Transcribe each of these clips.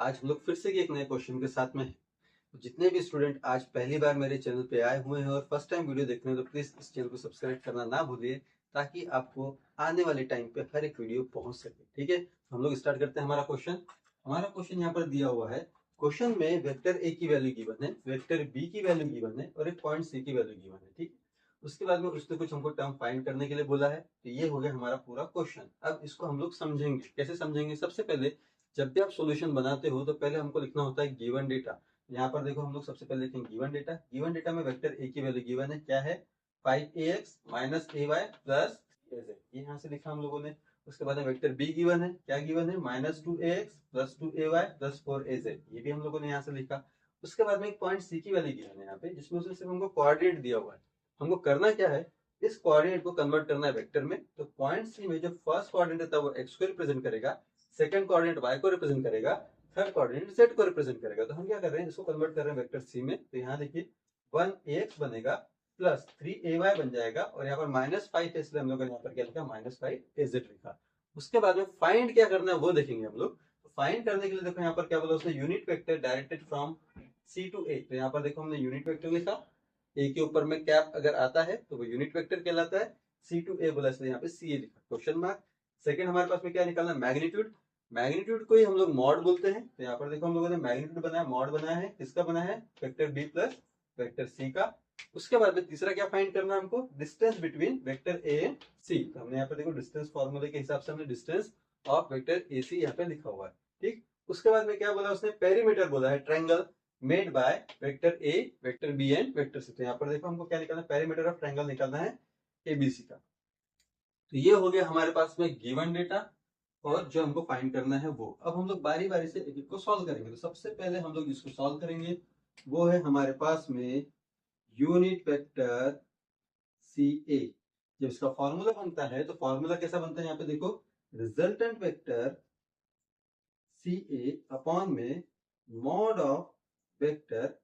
आज हम लोग फिर से एक नए क्वेश्चन के साथ में हैं। तो जितने भी स्टूडेंट आज पहली बार मेरे चैनल पे आए हुए हैं और फर्स्ट टाइम वीडियो देख रहे हैं तो प्लीज इस चैनल को सब्सक्राइब करना ना भूलिए, ताकि आपको आने वाले टाइम पे हर एक वीडियो पहुंच सके। ठीक है, हम लोग स्टार्ट करते हैं हमारा क्वेश्चन यहाँ पर दिया हुआ है। क्वेश्चन में वेक्टर ए की वैल्यू गिवन है, वेक्टर बी की वैल्यू गिवन है और एक पॉइंट सी की वैल्यू गिवन है। ठीक है, उसके बाद में उसने कुछ हमको टर्म फाइंड करने के लिए बोला है। तो ये हो गया हमारा पूरा क्वेश्चन। अब इसको हम लोग समझेंगे। कैसे समझेंगे? सबसे पहले जब भी आप सॉल्यूशन बनाते हो तो पहले हमको लिखना होता है गिवन डेटा। यहाँ पर देखो, हम लोग सबसे पहले लिखेंगे गिवन डेटा। गिवन डेटा में वेक्टर ए की वैल्यू गिवन है, क्या है? 5ax minus ay plus az, ये यहाँ से लिखा हम लोगों ने। उसके बाद में वेक्टर बी गिवन है, क्या गिवन है? -2ax plus 2ay plus 4az, ये भी हम लोगों ने यहाँ से लिखा। उसके बाद में एक पॉइंट सी की वैल्यू गिवन है यहाँ पे, जिसमें उसने सिर्फ हमको कोऑर्डिनेट दिया हुआ है। हमको करना क्या है? इस कोऑर्डिनेट को कन्वर्ट करना है वेक्टर में। तो पॉइंट सी में जो फर्स्ट कोऑर्डिनेट होता है वो एक्स को रिप्रेजेंट करेगा, सेकंड कोऑर्डिनेट y को रिप्रेजेंट करेगा, थर्ड कोऑर्डिनेट z को रिप्रेजेंट करेगा। तो हम क्या कर रहे हैं, इसको कन्वर्ट कर रहे हैं वेक्टर सी में। तो यहाँ देखिए 1ax बनेगा प्लस 3ay बन जाएगा, और यहाँ पर -5 है इसलिए हम लोग यहाँ पर क्या लिखा? -5az लिखा। उसके बाद में फाइंड क्या करना है वो देखेंगे हम लोग। तो फाइंड करने के लिए देखो यहाँ पर क्या बोला उसने, unit vector directed from C to A. तो यहाँ पर देखो हमने यूनिट वेक्टर लिखा, ए के ऊपर में कैप अगर आता है तो वो यूनिट वेक्टर कहलाता है। सी टू ए बोला इसलिए यहाँ पे सी ए लिखा, क्वेश्चन मार्क। सेकंड हमारे पास में क्या निकालना? मैग्नीट्यूड। मैग्नीट्यूड को ही हम लोग मॉड बोलते हैं। तो यहाँ पर देखो हम लोगों ने मैग्नीट्यूड बनाया, मॉड बनाया है। किसका बनाया है? Vector B plus vector C का। उसके बाद में तीसरा क्या फाइंड करना है हमको? Distance between vector A and C. तो हमने यहाँ पे देखो डिस्टेंस फॉर्मूले के हिसाब से हमने डिस्टेंस ऑफ वेक्टर ए सी यहाँ पे लिखा हुआ है। ठीक, उसके बाद में क्या बोला उसने? पेरीमीटर बोला है, triangle made by vector A, vector B and vector C. तो यहाँ पर देखो हमको क्या निकालना है? पेरीमीटर ऑफ ट्रायंगल निकालना है एबीसी का। तो ये हो गया हमारे पास में गिवन डेटा, और जो हमको फाइंड करना है वो। अब हम लोग बारी बारी से एक एक को सॉल्व करेंगे। तो सबसे पहले हम लोग जिसको सॉल्व करेंगे वो है हमारे पास में यूनिट वेक्टर सी ए। जब इसका फॉर्मूला बनता है तो फॉर्मूला कैसा बनता है? यहाँ पे देखो, रिजल्टेंट वेक्टर सी ए अपॉन में मॉड ऑफ वेक्टर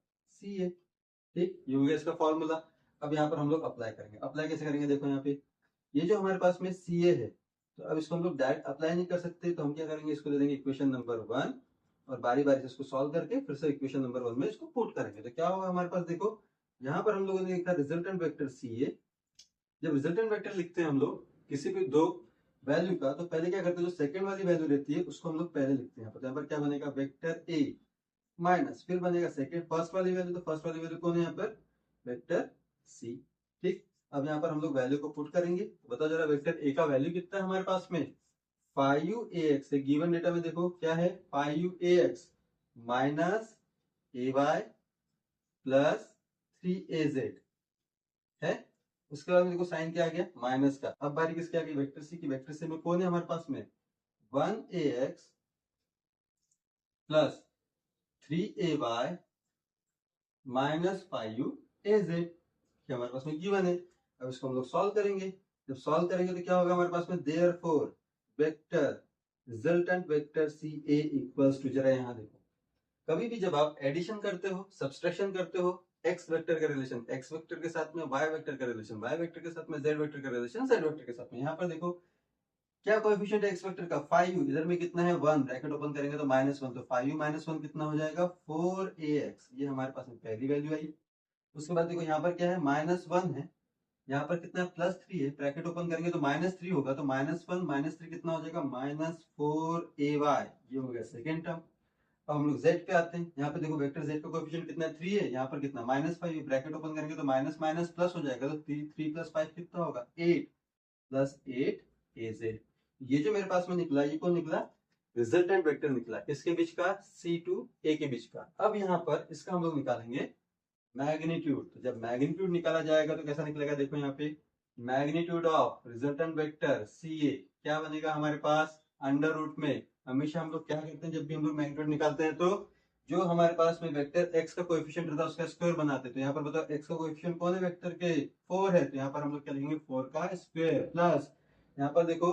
सी ए। ठीक, ये हो गया इसका फॉर्मूला। अब यहाँ पर हम लोग अप्लाई करेंगे। अप्लाई कैसे करेंगे? देखो यहाँ पे ये जो हमारे पास में सी ए है, तो अब इसको हम लोग डायरेक्ट अप्लाई नहीं कर सकते। तो हम क्या करेंगे, इसको दे देंगे इक्वेशन नंबर 1, और बारी बारी से इसको सॉल्व करके फिर से इक्वेशन नंबर 1 में इसको पुट करेंगे। तो क्या होगा हमारे पास? देखो यहाँ पर हम लोगों ने लिखा रिजल्टेंट वेक्टर सी ए। जब रिजल्टेंट वेक्टर लिखते हैं हम लोग किसी भी दो वैल्यू का, तो पहले क्या करते हैं, जो सेकंड वाली वैल्यू रहती है उसको हम लोग पहले लिखते हैं। तो यहाँ पर क्या बनेगा? वेक्टर ए माइनस, फिर बनेगा सेकंड फर्स्ट वाली वैल्यू। तो फर्स्ट वाली वैल्यू कौन है यहाँ पर? Vector C. ठीक, अब यहाँ पर हम लोग वैल्यू को पुट करेंगे। तो बताओ जरा, वेक्टर ए का वैल्यू कितना है हमारे पास में? 5ax है। गिवन डेटा में देखो क्या है? 5ax minus ay plus 3az है। उसके बाद में देखो साइन क्या आ गया? माइनस का। अब बारी किसकी आ गई? वेक्टर सी की। वेक्टर सी में कौन है हमारे पास में? 1ax plus 3ay minus 5az, ये हमारे पास में गिवन है। अब इसको हम लोग सॉल्व करेंगे। जब सॉल्व करेंगे तो क्या होगा हमारे पास में? Therefore vector resultant vector C A equals to, जरा यहाँ देखो, कभी भी जब आप एडिशन करते हो, सब्सट्रैक्शन करते हो, एक्स वेक्टर का रिलेशन एक्स वेक्टर के साथ में, वाई वेक्टर का रिलेशन वाई वेक्टर के साथ में, जेड वेक्टर का रिलेशन जेड वेक्टर के साथ में। यहाँ पर देखो क्या कोएफिशिएंट है एक्स वेक्टर का? 5u, इधर में कितना है? 1, ब्रैकेट ओपन करेंगे तो -1, तो 5u माइनस 1 कितना हो जाएगा? 4ax। ये हमारे पास में पहली वैल्यू आई। उसके बाद देखो यहाँ पर क्या है? -1 है, यहाँ पर कितना है? +3 है, ब्रैकेट ओपन करेंगे तो -3 होगा, तो -1 -3 कितना हो जाएगा? -4ay। ये हो गया सेकेंड टर्म। अब हम लोग z पे आते हैं। यहाँ पे देखो वेक्टर z का कोएफिशिएंट कितना है? 3 है, यहाँ पर कितना? -5, ब्रैकेट ओपन करेंगे तो माइनस माइनस प्लस हो जाएगा, तो 3 + 5 कितना होगा? 8 + 8az। ये जो मेरे पास में निकला, ये कौन निकला? रिजल्टेंट वेक्टर निकला। किसके बीच का? सी टू ए के बीच का। अब यहाँ पर इसका हम लोग निकालेंगे मैग्नीट्यूड। तो जब मैग्नीट्यूड निकाला जाएगा तो कैसा निकलेगा? देखो यहाँ पे magnitude of resultant vector C A क्या बनेगा हमारे पास? अंडर रूट में। हमेशा हम लोग क्या करते हैं, जब भी हम लोग मैग्नीट्यूड निकालते हैं तो जो हमारे पास में वेक्टर एक्स का कोएफिशिएंट रहता है उसका स्क्वायर बनाते हैं। तो यहाँ पर बताओ एक्स का कोएफिशिएंट कौन है वेक्टर के? 4 है, तो यहाँ पर हम लोग क्या लिखेंगे? 4 का स्क्वायर प्लस, यहाँ पर देखो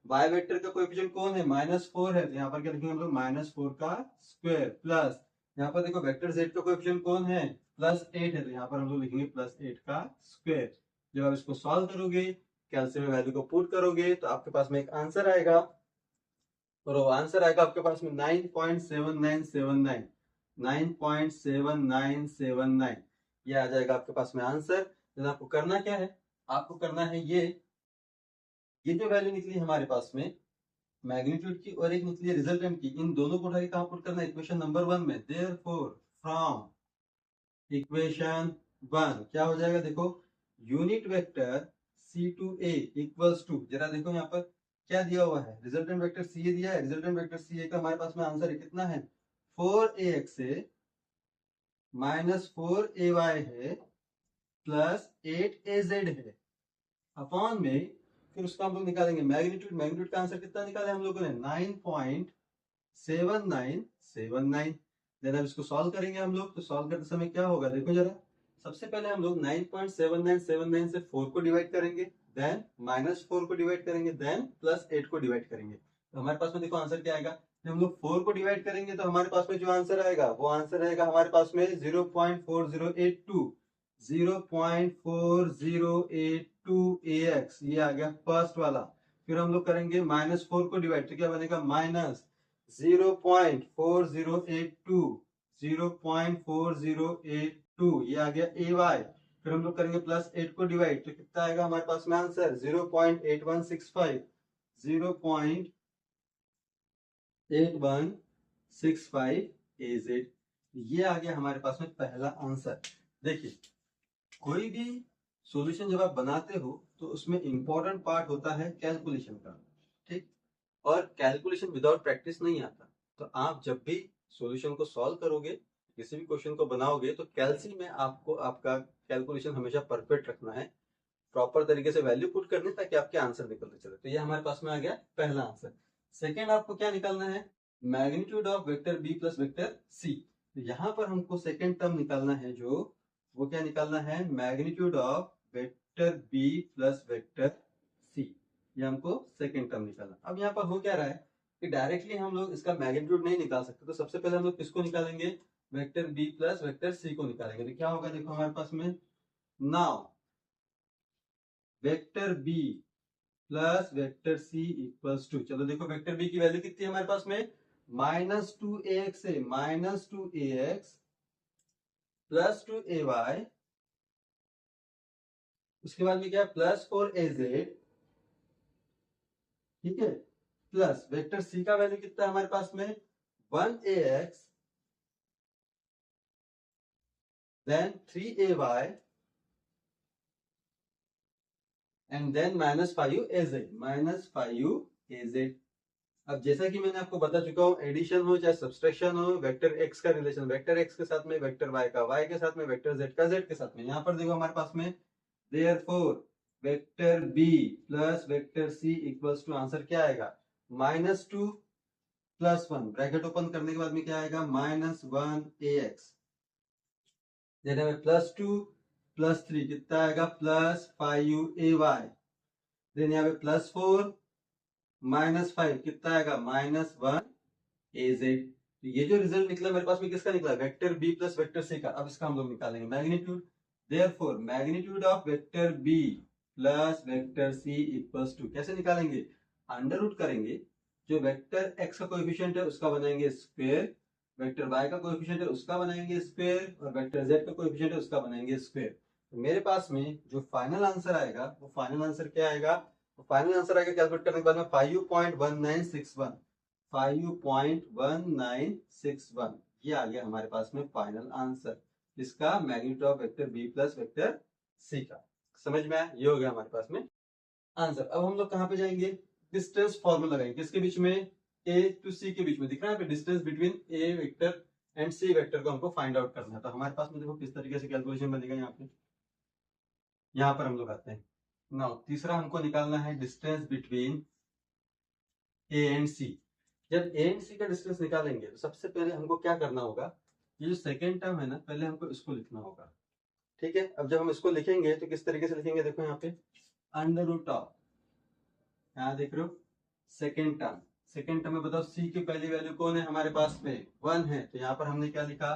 y वेक्टर का कोएफिशिएंट कौन है? -4 है, तो यहाँ पर क्या लिखेंगे हम लोग? -4 का स्क्वायर प्लस, यहाँ पर देखो वेक्टर z का कोएफिशिएंट कौन है? +8 है, तो यहाँ पर हम लोग लिखेंगे +8 का स्क्वायर। जब आप इसको सॉल्व करोगे, कैलकुलेटर में वैल्यू को पुट करोगे, तो आपके पास में एक आंसर आएगा और वो आंसर आएगा आपके पास में 9.7979, 9.7979 ये आ जाएगा आपके पास में आंसर। देन आपको करना क्या है, आपको करना है ये जो वैल्यू निकली हमारे पास में मैग्नीट्यूड की और एक निकली है रिजल्टेंट की, इन दोनों को उठा के कहां पुट करना है, इक्वेशन नंबर 1 में। देयरफॉर फ्रॉम इक्वेशन 1 क्या हो जाएगा, देखो unit vector C2A equals to, जरा देखो यहाँ पर क्या दिया हुआ है, रिजल्टेंट वेक्टर CA दिया है, रिजल्टेंट वेक्टर CA का हमारे पास में आंसर है कितना है 4AX है माइनस 4AY है प्लस 8AZ है अपॉन में, फिर उसका हम लोग निकालेंगे मैग्नीट्यूड, मैग्नीट्यूड का आंसर कितना निकाले हम लोगों ने 9.7979। देन अब इसको सॉल्व करेंगे हम लोग, तो सॉल्व करते समय क्या होगा देखो जरा, सबसे पहले हम लोग 9.7979 से 4 को डिवाइड करेंगे, देन -4 को डिवाइड करेंगे, देन +8 को डिवाइड करेंगे, तो हमारे पास में देखो आंसर क्या आएगा। जब हम लोग 4 को डिवाइड करेंगे तो हमारे पास में जो आंसर आएगा वो आंसर रहेगा हमारे पास में 0.4082, 0.4082 AX, ये आ गया फर्स्ट वाला। फिर हम लोग करेंगे -4 को डिवाइड, तो क्या बनेगा -0.4082, 0.4082 ये आ गया AY। फिर हम लोग करेंगे +8 को डिवाइड, तो कितना आएगा हमारे पास में आंसर 0.8165, 0.8165 AZ, ये आ गया हमारे पास में पहला आंसर। देखिए कोई भी सॉल्यूशन जब आप बनाते हो तो उसमें इंपॉर्टेंट पार्ट होता है कैलकुलेशन का, ठीक, और कैलकुलेशन विदाउट प्रैक्टिस नहीं आता। तो आप जब भी सॉल्यूशन को सॉल्व करोगे, किसी भी क्वेश्चन को बनाओगे, तो कैलसी में आपको आपका कैलकुलेशन हमेशा परफेक्ट रखना है, प्रॉपर तरीके से वैल्यू पुट करनी, ताकि आपके आंसर निकलते चले। तो ये हमारे पास में आ गया पहला आंसर। सेकेंड आपको क्या निकालना है, magnitude of vector B plus vector C. तो यहाँ पर हमको सेकेंड टर्म निकालना है, जो वो क्या निकालना है, magnitude of vector B plus vector C, ये हमको सेकेंड टर्म निकालना। अब यहाँ पर हो क्या रहा है कि डायरेक्टली हम लोग इसका मैग्नीट्यूड नहीं निकाल सकते, तो सबसे पहले हम लोग किसको निकालेंगे, vector B plus vector C को निकालेंगे। तो क्या होगा देखो हमारे पास में, now vector B plus vector C equals to, चलो देखो वेक्टर बी की वैल्यू कितनी है हमारे पास में, -2ax है, -2ax +2ay, उसके बाद में क्या +4az, ठीक है, प्लस वेक्टर सी का वैल्यू कितना है हमारे पास में 1ax, then 3ay and then -5az, -5az। अब जैसा कि मैंने आपको बता चुका हूँ, एडिशन हो चाहे सब्सट्रैक्शन हो, वेक्टर एक्स का रिलेशन वेक्टर एक्स के साथ में, वेक्टर वाई का वाई के साथ में, वेक्टर जेड का जेड के साथ में। यहाँ पर देखो हमारे पास में therefore vector B plus vector C equals to, answer क्या आएगा -2 + 1, ब्रैकेट ओपन करने के बाद में क्या आएगा -1ax, देन हमें +2 + 3 कितना आएगा +5ay, देन यहाँ पे +4 -5 कितना आएगा -1az। तो ये जो रिजल्ट निकला मेरे पास में किसका निकला, vector B plus vector C का। अब इसका हम लोग निकालेंगे magnitude. Therefore magnitude of vector B plus vector C equals to, कैसे निकालेंगे, अंडर रूट करेंगे, जो वेक्टर एक्स का कोएफिशिएंट है उसका बनाएंगे स्क्वायर, वेक्टर वाई का कोएफिशिएंट है उसका बनाएंगे स्क्वायर, और वेक्टर जेड का कोएफिशिएंट है उसका बनाएंगे स्क्वायर। तो मेरे पास में जो फाइनल आंसर आएगा वो फाइनल आंसर क्या आएगा, तो फाइनल आंसर आएगा कैलकुलेट करने के बाद में 5.1961, 5.1961 ये आ गया हमारे पास में फाइनल आंसर, इसका magnitude of vector B plus vector C का। समझ में आया, ये हो गया हमारे पास में आंसर। अब हम लोग कहाँ पे जाएंगे, डिस्टेंस फॉर्मूला लगाएंगे, किसके बीच में, ए टू सी के बीच में, दिख रहा है distance between A vector and C vector को हमको फाइंड आउट करना है। तो हमारे पास में देखो किस तरीके से कैलकुलेशन बनेगा, यहाँ पर हम लोग आते हैं। नाउ तीसरा हमको निकालना है डिस्टेंस बिटवीन ए एंड सी। जब ए एंड सी का डिस्टेंस निकालेंगे तो सबसे पहले हमको क्या करना होगा, ये जो सेकेंड टर्म है ना, पहले हमको इसको लिखना होगा, ठीक है। अब जब हम इसको लिखेंगे तो किस तरीके से लिखेंगे, देखो यहाँ पे अंडर रूट ऑफ, यहाँ देख रहे हो सेकेंड टर्म, सेकेंड टर्म में बताओ सी की पहली वैल्यू कौन है हमारे पास में 1 है, तो यहाँ पर हमने क्या लिखा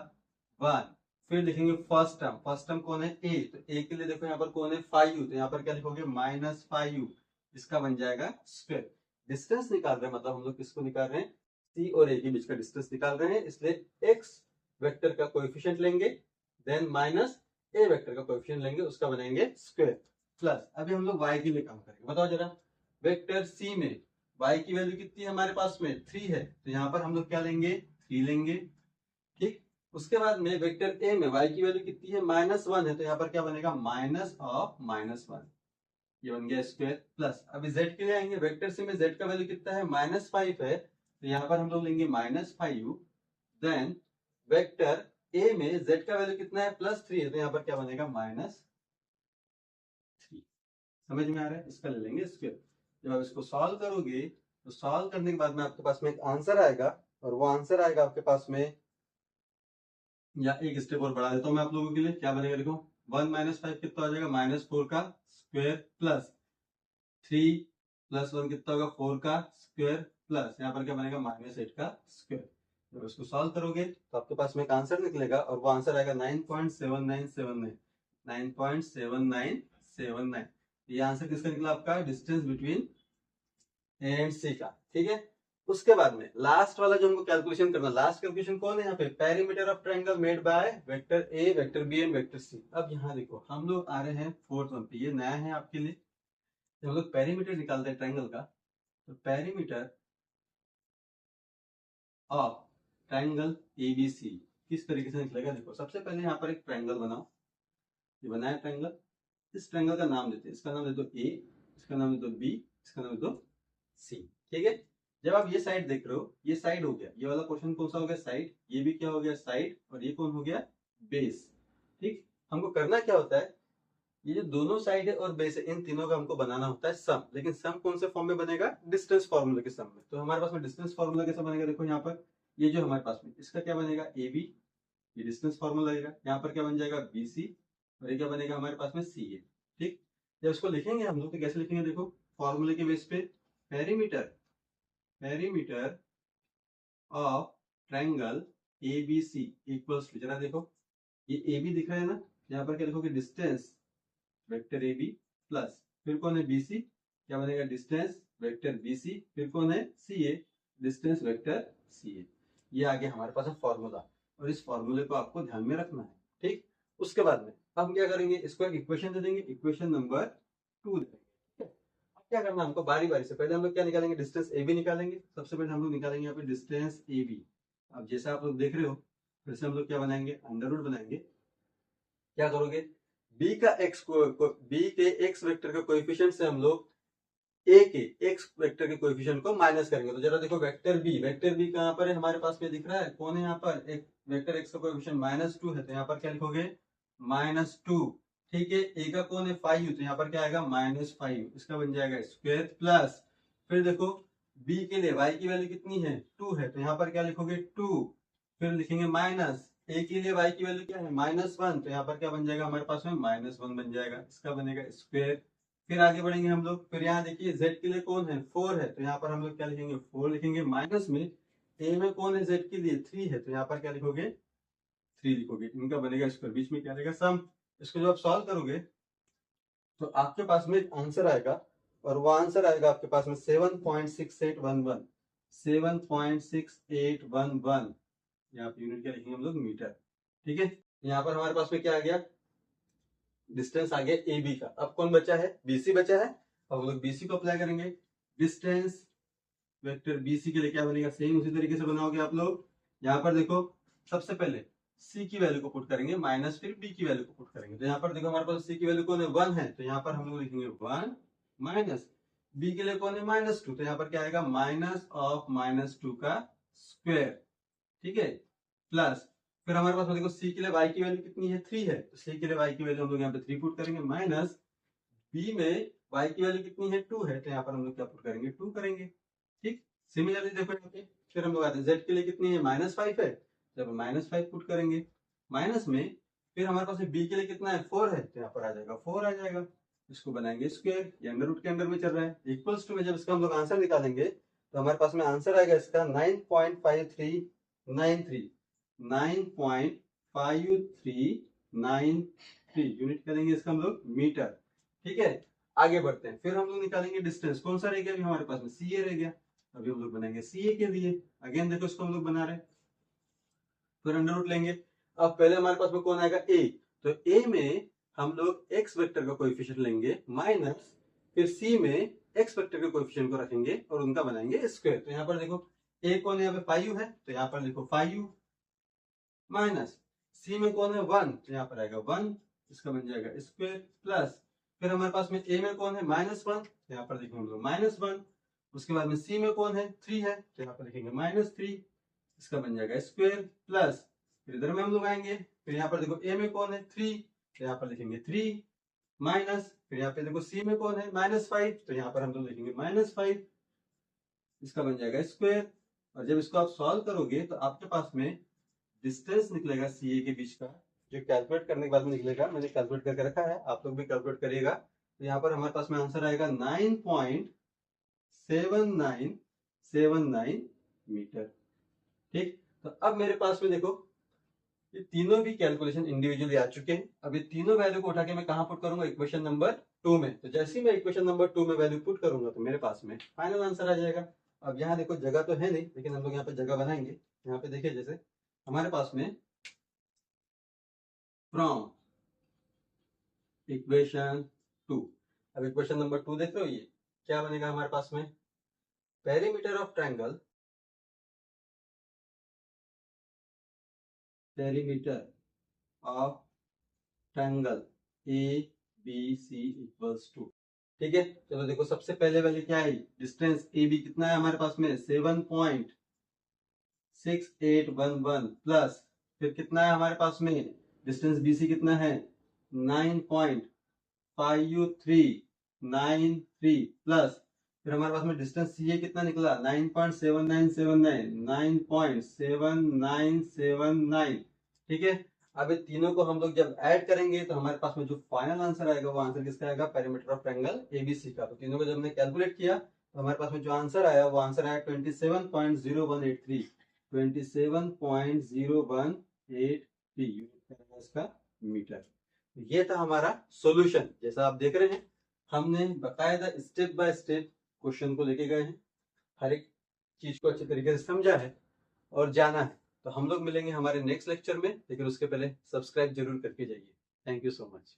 1। फिर लिखेंगे फर्स्ट टर्म, फर्स्ट टर्म कौन है ए, तो ए के लिए देखो यहाँ पर कौन है 5u, तो यहाँ पर क्या लिखोगे -5u, इसका बन जाएगा स्क्वायर। डिस्टेंस निकाल रहे हैं, मतलब हम लोग किसको निकाल रहे हैं, सी और ए के बीच का डिस्टेंस निकाल रहे हैं, इसलिए एक्स वेक्टर का कोएफिशिएंट लेंगे, देन माइनस ए वेक्टर का कोएफिशिएंट लेंगे, उसका बनाएंगे स्क्वायर, प्लस अभी हम लोग y के लिए काम करेंगे। बताओ जरा, वेक्टर सी में y की वैल्यू कितनी है हमारे पास में, 3 है, तो यहाँ पर हम लोग क्या लेंगे, 3 लेंगे। ठीक, उसके बाद में वेक्टर ए में y की वैल्यू कितनी है, -1 है, तो यहाँ पर क्या बनेगा, माइनस ऑफ -1, ये बन गया स्क्वायर, प्लस अभी z के लिए आएंगे, वेक्टर सी में z का वैल्यू कितना है, -5 है, तो यहाँ पर हम लोग लेंगे -5u, देन वेक्टर ए में z का वैल्यू कितना है, +3 है, तो यहाँ पर क्या बनेगा, -3। समझ में आ रहा है, इसका ले लेंगे स्क्वायर। जब आप इसको सॉल्व करोगे तो सॉल्व करने के बाद में आपके पास में एक आंसर आएगा, और वो आंसर आएगा आपके पास में, या एक स्टेप और बढ़ा देता हूं मैं आप लोगों के लिए, क्या बनेगा देखो, 1 - 5 कितना हो जाएगा, -4 का स्क्वायर, प्लस 3 + 1 कितना होगा, 4 का स्क्वायर, प्लस यहाँ पर क्या बनेगा, -8 का स्क्वायर। जब इसको सॉल्व करोगे तो आपके पास में एक आंसर निकलेगा, और वो आंसर आएगा 9.7979, 9.7979। ये आंसर किसका निकला आपका, डिस्टेंस बिटवीन ए एंड सी का। ठीक है, उसके बाद में लास्ट वाला जो हमको कैलकुलेशन करना, लास्ट कैलकुलेशन कौन है यहाँ पे, perimeter of triangle made by vector A, vector B and vector C. अब यहाँ देखो हम लोग आ रहे हैं फोर्थ वन पे, ये नया है आपके लिए। जब हम लोग पेरीमीटर निकालते हैं ट्रायंगल का, तो पेरीमीटर ऑफ ट्रायंगल एबीसी किस तरीके से निकलेगा, देखो सबसे पहले यहाँ पर एक ट्रायंगल बनाओ, ये बनाया ट्रायंगल, इस ट्रायंगल का नाम देते हैं, इसका नाम दे दो ए, इसका नाम दे दो बी, इसका नाम दे दो सी। ठीक है, जब आप ये साइड देख रहे हो, ये साइड हो गया, ये वाला क्वेश्चन कौन सा हो गया, साइड, ये भी क्या हो गया, साइड, और ये कौन हो गया, बेस। ठीक, हमको करना क्या होता है, ये जो दोनों साइड है और बेस है, इन तीनों का हमको बनाना होता है सम, लेकिन सम कौन से फॉर्म में बनेगा, डिस्टेंस फार्मूला के सम में। तो हमारे पास में डिस्टेंस फार्मूला कैसे बनेगा, देखो यहाँ पर ये जो हमारे पास में, इसका क्या बनेगा, ए बी, ये डिस्टेंस फार्मूला लगेगा, यहाँ पर क्या बन जाएगा, बी सी, और ये क्या बनेगा हमारे पास में, सी ए। ठीक, जब इसको लिखेंगे हम लोग तो कैसे लिखेंगे, देखो फॉर्मूले के बेस पे, perimeter, perimeter of triangle ABC equals to, जरा देखो ये ए बी दिख रहा है ना, यहाँ पर क्या लिखोगे, distance vector A B, plus फिर कौन है, बी सी, क्या बनेगा, डिस्टेंस वेक्टर बी सी, फिर कौन है, सी ए, डिस्टेंस वेक्टर सी ए। ये आ गया हमारे पास फॉर्मूला, और इस फॉर्मूले को आपको ध्यान में रखना है। ठीक, उसके बाद में हम क्या करेंगे, इसको एक इक्वेशन दे देंगे, इक्वेशन नंबर 2 दे देंगे। ठीक है, अब क्या करना हमको, बारी बारी से पहले हम लोग क्या निकालेंगे, डिस्टेंस ए बी निकालेंगे। सबसे पहले हम लोग निकालेंगे यहाँ पे डिस्टेंस ए बी। अब जैसा आप लोग देख रहे हो, फिर से हम लोग क्या बनाएंगे, अंडर रूट बनाएंगे। क्या करोगे, b का x को b के x वेक्टर के कोएफिशिएंट से हम लोग a के x वेक्टर के कोएफिशिएंट को माइनस करेंगे। तो जरा देखो वेक्टर b कहाँ पर है, हमारे पास में दिख रहा है, कौन है यहाँ पर, एक वेक्टर x का कोएफिशिएंट -2 है, तो यहाँ पर क्या लिखोगे, -2। ठीक है, a का कौन है, 5u, तो यहाँ पर क्या आएगा, -5u, इसका बन जाएगा स्क्वायर, प्लस फिर देखो b के लिए y की वैल्यू कितनी है, 2 है, तो यहाँ पर क्या लिखोगे, 2, फिर लिखेंगे माइनस, ए के लिए y की वैल्यू क्या है, -1, तो यहाँ पर क्या बन जाएगा हमारे पास में, -1 बन जाएगा, इसका बनेगा स्क्वायर। फिर आगे बढ़ेंगे हम लोग, फिर यहाँ देखिए z के लिए कौन है, 4 है, तो यहाँ पर हम लोग क्या लिखेंगे, 4 लिखेंगे, माइनस में a में कौन है, z के लिए 3 है, तो यहाँ पर क्या लिखोगे, 3 लिखोगे, इनका बनेगा स्क्वायर, बीच में क्या रहेगा, सम। इसको जब आप सॉल्व करोगे तो आपके पास में एक आंसर आएगा, और वो आंसर आएगा आपके पास में 7.6811, 7.6811, यहाँ पे यूनिट क्या लिखेंगे हम लोग, मीटर। ठीक है, यहाँ पर हमारे पास में क्या आ गया, डिस्टेंस आ गया ए बी का। अब कौन बचा है, बीसी बचा है, अब हम लोग बीसी को अप्लाई करेंगे। डिस्टेंस वेक्टर बीसी के लिए क्या बनेगा, सेम उसी तरीके से बनाओगे आप लोग। यहाँ पर देखो सबसे पहले सी की वैल्यू को पुट करेंगे, माइनस फिर बी की वैल्यू को पुट करेंगे। तो यहाँ पर देखो हमारे पास सी की वैल्यू कौन है, 1 है, तो यहाँ पर हम लोग लिखेंगे 1 माइनस बी के लिए कौन है, -2, तो यहाँ पर क्या आएगा, माइनस ऑफ -2 का स्क्वायर। ठीक है, प्लस फिर हमारे पास देखो सी के लिए y की वैल्यू कितनी है, 3 है, तो सी के लिए y की वैल्यू हम लोग यहाँ पे 3 पुट करेंगे, माइनस b में y की वैल्यू कितनी है, 2 है, तो यहाँ पर हम लोग क्या पुट करेंगे, 2 करेंगे। ठीक, सिमिलरली देखो यहाँ पे फिर हम लोग आते हैं z के लिए कितनी है, -5 है, जब -5 पुट करेंगे, माइनस में फिर हमारे पास b के लिए कितना है, 4 है, तो यहाँ पर आ जाएगा 4 आ जाएगा, इसको बनाएंगे स्क्वायर, ये अंडर रूट के अंदर में चल रहा है, इक्वल्स टू में जब इसका हम लोग आंसर निकालेंगे तो हमारे पास में आंसर आएगा इसका 9.5393, 9.5393 यूनिट करेंगे इसका हम लोग मीटर। ठीक है, आगे बढ़ते हैं। फिर हम लोग निकालेंगे डिस्टेंस, कौन सा रह गया अभी हमारे पास में, सी ए रह गया। अभी हम लोग बनाएंगे सी ए के लिए, अगेन देखो इसको हम लोग बना रहे हैं। फिर अंडर रूट लेंगे। अब पहले हमारे पास में कौन आएगा, ए, तो ए में हम लोग एक्स वेक्टर का कोएफिशिएंट लेंगे माइनस, फिर सी में एक्स वेक्टर के कोएफिशिएंट को रखेंगे और उनका बनाएंगे स्क्वायर। तो यहाँ पर देखो ए कौन है, यहाँ पे 5 है, तो यहाँ पर लिखो 5 माइनस सी में कौन है 1, तो यहाँ पर आएगा 1, इसका बन जाएगा स्क्वायर प्लस, फिर हमारे पास में ए में कौन है -1, तो यहाँ पर लिखेंगे हम लोग -1, उसके बाद में सी में कौन है 3 है, तो यहाँ पर लिखेंगे -3, इसका बन जाएगा स्क्वायर प्लस, फिर इधर में हम लोग आएंगे, फिर यहाँ पर देखो ए में कौन है 3, तो यहाँ पर लिखेंगे 3 माइनस, फिर यहाँ पे देखो सी में कौन है -5, तो यहाँ पर हम लोग लिखेंगे -5, इसका बन जाएगा स्क्वायर। और जब इसको आप सॉल्व करोगे तो आपके पास में डिस्टेंस निकलेगा सी ए के बीच का, जो कैलकुलेट करने के बाद में निकलेगा, मैंने कैलकुलेट करके रखा है, आप लोग भी कैलकुलेट करिएगा। तो यहाँ पर हमारे पास में आंसर आएगा 9.7979 मीटर। ठीक, तो अब मेरे पास में देखो ये तीनों भी कैलकुलेशन इंडिविजुअली आ चुके हैं। अब ये तीनों वैल्यू को उठा के मैं कहां पुट करूंगा, इक्वेशन नंबर 2 में। तो जैसे ही मैं इक्वेशन नंबर 2 में वैल्यू पुट करूंगा तो मेरे पास में फाइनल आंसर आ जाएगा। अब यहाँ देखो जगह तो है नहीं, लेकिन हम लोग यहाँ पे जगह बनाएंगे। यहाँ पे देखिए जैसे हमारे पास में फ्रॉम इक्वेशन 2, अब इक्वेशन नंबर 2 देख रहे हो, ये क्या बनेगा हमारे पास में, perimeter of triangle, perimeter of triangle A B C equals to. ठीक है, चलो देखो सबसे पहले वाली क्या है, डिस्टेंस ए बी कितना है हमारे पास में 7.6811 प्लस, फिर कितना है हमारे पास में डिस्टेंस बी सी कितना है 9.5393 प्लस, फिर हमारे पास में डिस्टेंस सी ए कितना निकला 9.7979। ठीक है, अब इन तीनों को हम लोग जब ऐड करेंगे तो हमारे पास में जो फाइनल आंसर आएगा वो आंसर किसका आएगा, पेरीमीटर ऑफ ट्रायंगल एबीसी का। तो तीनों को जब हमने कैलकुलेट किया तो हमारे पास में जो आंसर आया वो आंसर आया 27.0183, 27.0183 इसका मीटर। ये था हमारा सॉल्यूशन। जैसा आप देख रहे हैं हमने बकायदा स्टेप बाय स्टेप क्वेश्चन को लेके गए हैं, हर एक चीज को अच्छे तरीके से समझा है और जाना है। तो हम लोग मिलेंगे हमारे नेक्स्ट लेक्चर में, लेकिन उसके पहले सब्सक्राइब जरूर करके जाइए। Thank you so much.